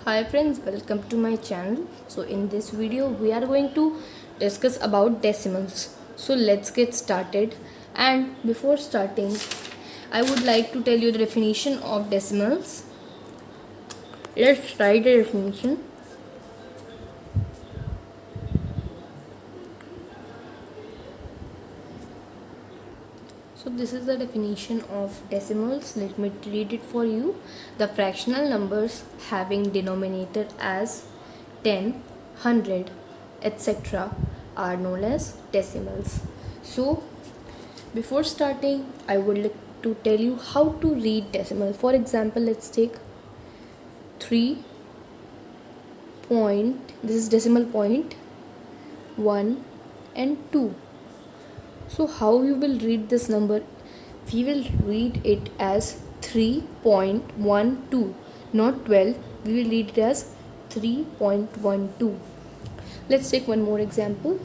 Hi friends, welcome to my channel. So in this video we are going to discuss about decimals. So let's get started, and before starting I would like to tell you the definition of decimals. Let's write the definition. So this is the definition of decimals. Let me read it for you. The fractional numbers having denominator as 10, 100, etc. are known as decimals. So before starting, I would like to tell you how to read decimal. For example, let's take 3 point, this is decimal point, 1 and 2. So how you will read this number? We will read it as 3.12, not 12. We will read it as 3.12. Let's take one more example.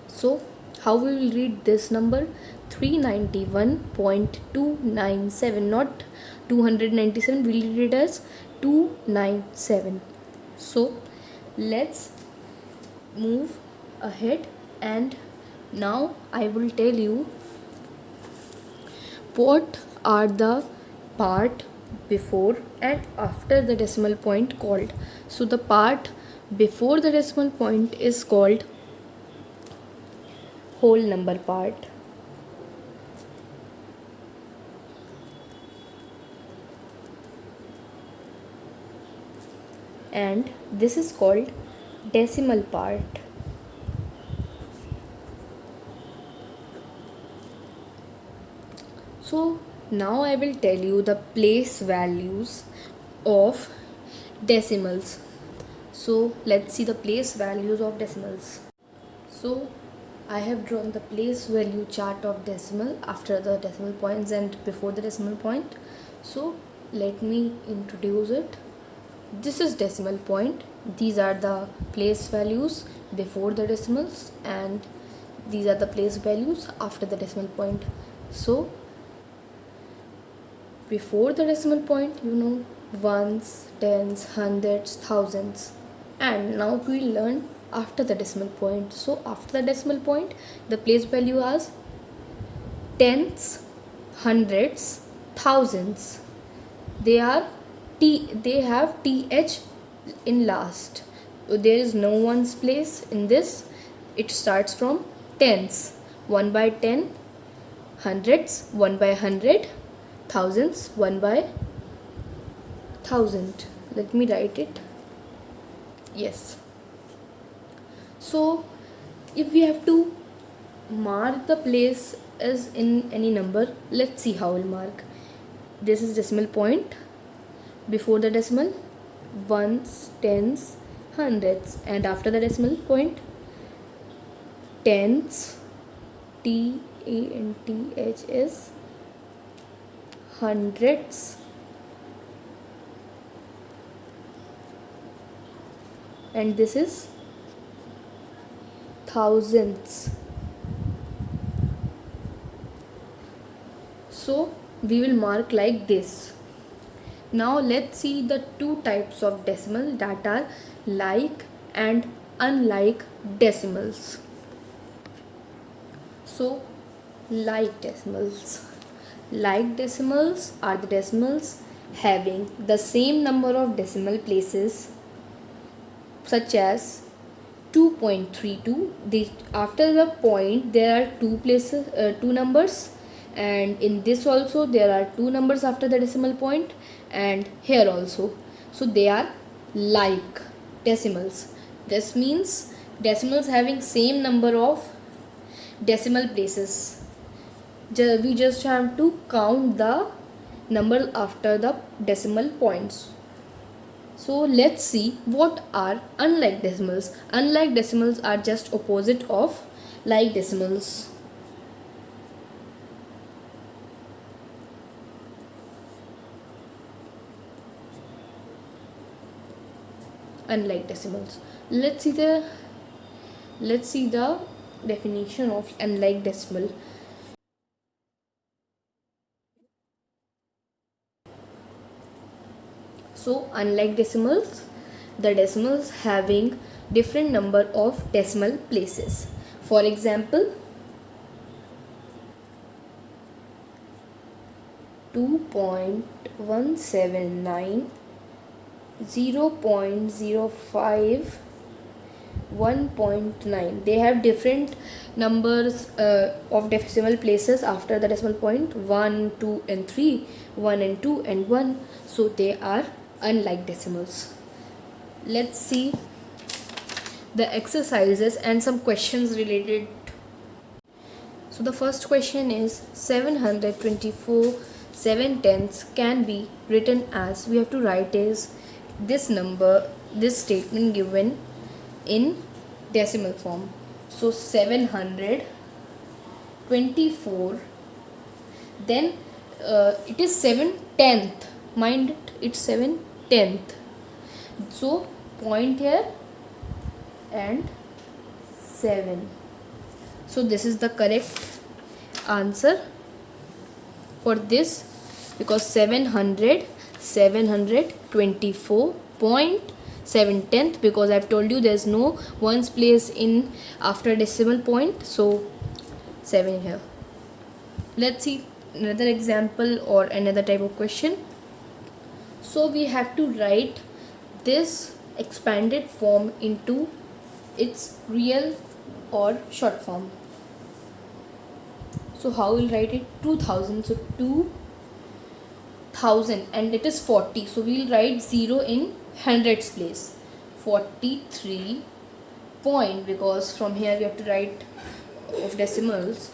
So how we will read this number? 391.297, not 297. We will read it as 297. So let's move ahead, and now I will tell you what are the part before and after the decimal point called. So the part before the decimal point is called whole number part, and this is called decimal part. So now I will tell you the place values of decimals. So let's see the place values of decimals. So I have drawn the place value chart of decimal after the decimal points and before the decimal point. So let me introduce it. This is decimal point. These are the place values before the decimals, and these are the place values after the decimal point. So before the decimal point, ones, tens, hundreds, thousands, and now we learn after the decimal point. So after the decimal point, the place value is tens, hundreds, thousands. They have th in last. So there is no ones place in this. It starts from tens, 1 by 10, hundreds, 1 by 100, thousands, 1 by 1000. Let me write it. Yes. So if we have to mark the place as in any number, let's see how we'll mark. This is decimal point. Before the decimal, ones, tens, hundreds, and after the decimal point, tens, TENTH is hundreds, and this is thousands. So we will mark like this. Now let's see the two types of decimal that are like and unlike decimals. So like decimals. Like decimals are the decimals having the same number of decimal places, such as 2.32. After the point there are two numbers, and in this also there are two numbers after the decimal point, and here also. So they are like decimals. This means decimals having same number of decimal places. We just have to count the number after the decimal points. So let's see what are unlike decimals. Unlike decimals are just opposite of like decimals. Unlike decimals. Let's see the definition of unlike decimal. So unlike decimals, the decimals having different number of decimal places. For example, 2.179, 0.05, 1.9. They have different numbers of decimal places after the decimal point, 1, 2 and 3, 1 and 2 and 1. So they are unlike decimals. Let's see the exercises and some questions related. So the first question is 724 7/10 can be written as, we have to write is this number, this statement given in decimal form. So 724, then it is 7/10, mind it, it's 7/10. So point here and 7. So this is the correct answer for this, because 724.7/10, because I've told you there's no ones place in after decimal point, so 7 here. Let's see another example or another type of question. So we have to write this expanded form into its real or short form. So how we'll write it? 2000. So 2000 and it is 40. So we'll write 0 in hundreds place. 43 point, because from here we have to write of decimals.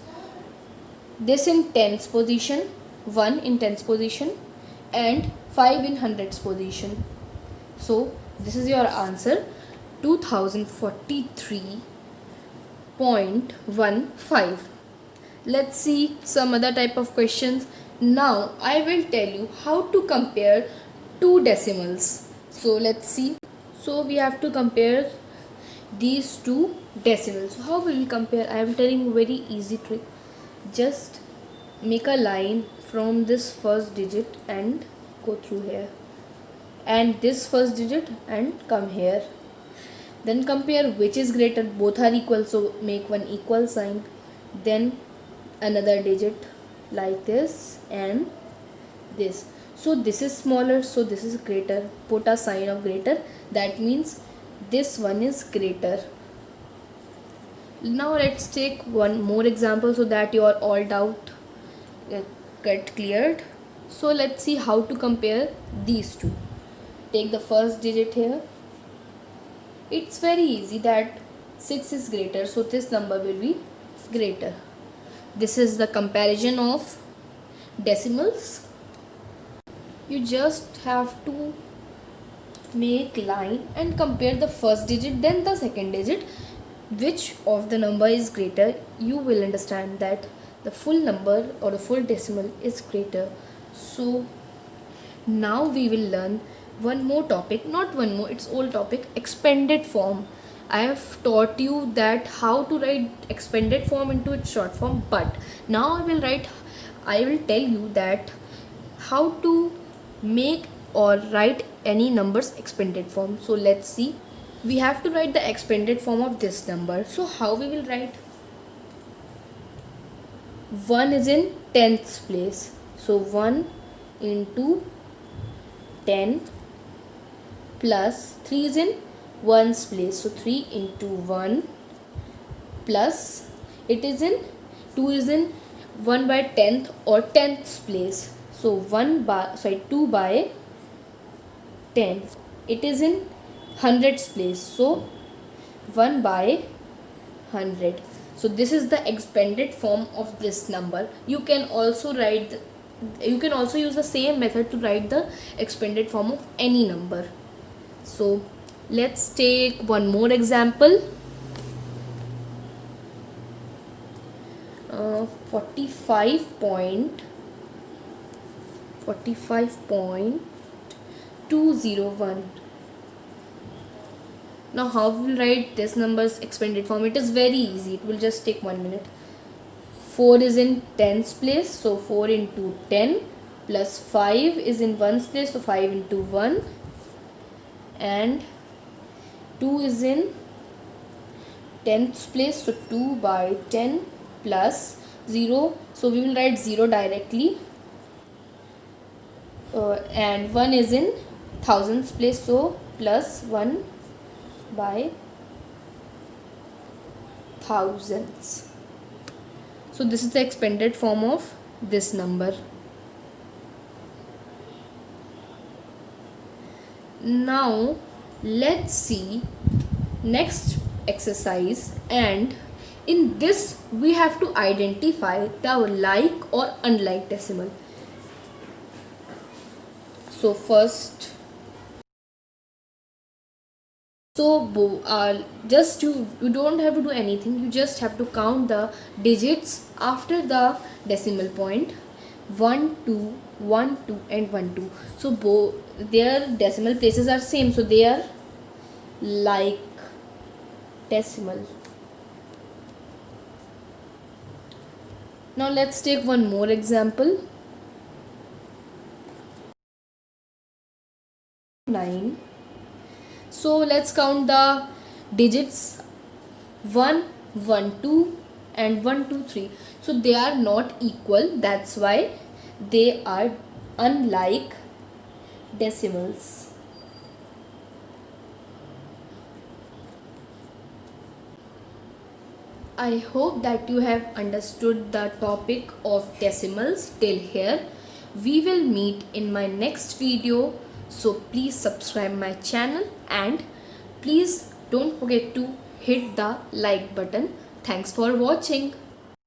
This in tens position, 1 in tens position and 5 in hundreds position. So this is your answer, 2043.15. Let's see some other type of questions. Now I will tell you how to compare two decimals. So let's see. So we have to compare these two decimals. So how will we compare? I am telling you very easy trick. Just make a line from this first digit and go through here, and this first digit and come here. Then compare which is greater. Both are equal, so make one equal sign. Then another digit like this and this. So this is smaller, so this is greater. Put a sign of greater. That means this one is greater. Now let's take one more example so that your all doubt get cleared. So let's see how to compare these two. Take the first digit here. It's very easy that 6 is greater, so this number will be greater. This is the comparison of decimals. You just have to make line and compare the first digit, then the second digit. Which of the number is greater, you will understand that the full number or the full decimal is greater. So now we will learn one more topic, not one more, it's old topic, expanded form. I have taught you that how to write expanded form into its short form, but now I will tell you that how to make or write any numbers expanded form. So let's see. We have to write the expanded form of this number. So how we will write? 1 is in tenths place, so 1 into 10 plus 3 is in ones place, so 3 into 1 plus it is in 2 is in 1 by 10th or 10ths place, so 2 by 10. It is in hundreds place, so 1 by 100. So this is the expanded form of this number. You can also use the same method to write the expanded form of any number. So let's take one more example. 45.201. Now how we will write this number's expanded form? It is very easy. It will just take 1 minute. 4 is in tens place, so 4 into 10 plus 5 is in ones place, so 5 into 1 and 2 is in 10th place, so 2 by 10 plus 0, so we will write 0 directly, and 1 is in thousandths place, so plus 1 by thousands. So this is the expanded form of this number. Now let's see next exercise, and in this we have to identify the like or unlike decimal. So first, just you don't have to do anything, you just have to count the digits after the decimal point. 1 2 1 2 and 1 2, so their decimal places are same, so they are like decimal. Now let's take one more example. 9. So let's count the digits 1 1 2 and 1 2 3. So they are not equal, that's why they are unlike decimals. I hope that you have understood the topic of decimals till here. We will meet in my next video, so please subscribe my channel and please don't forget to hit the like button. Thanks for watching.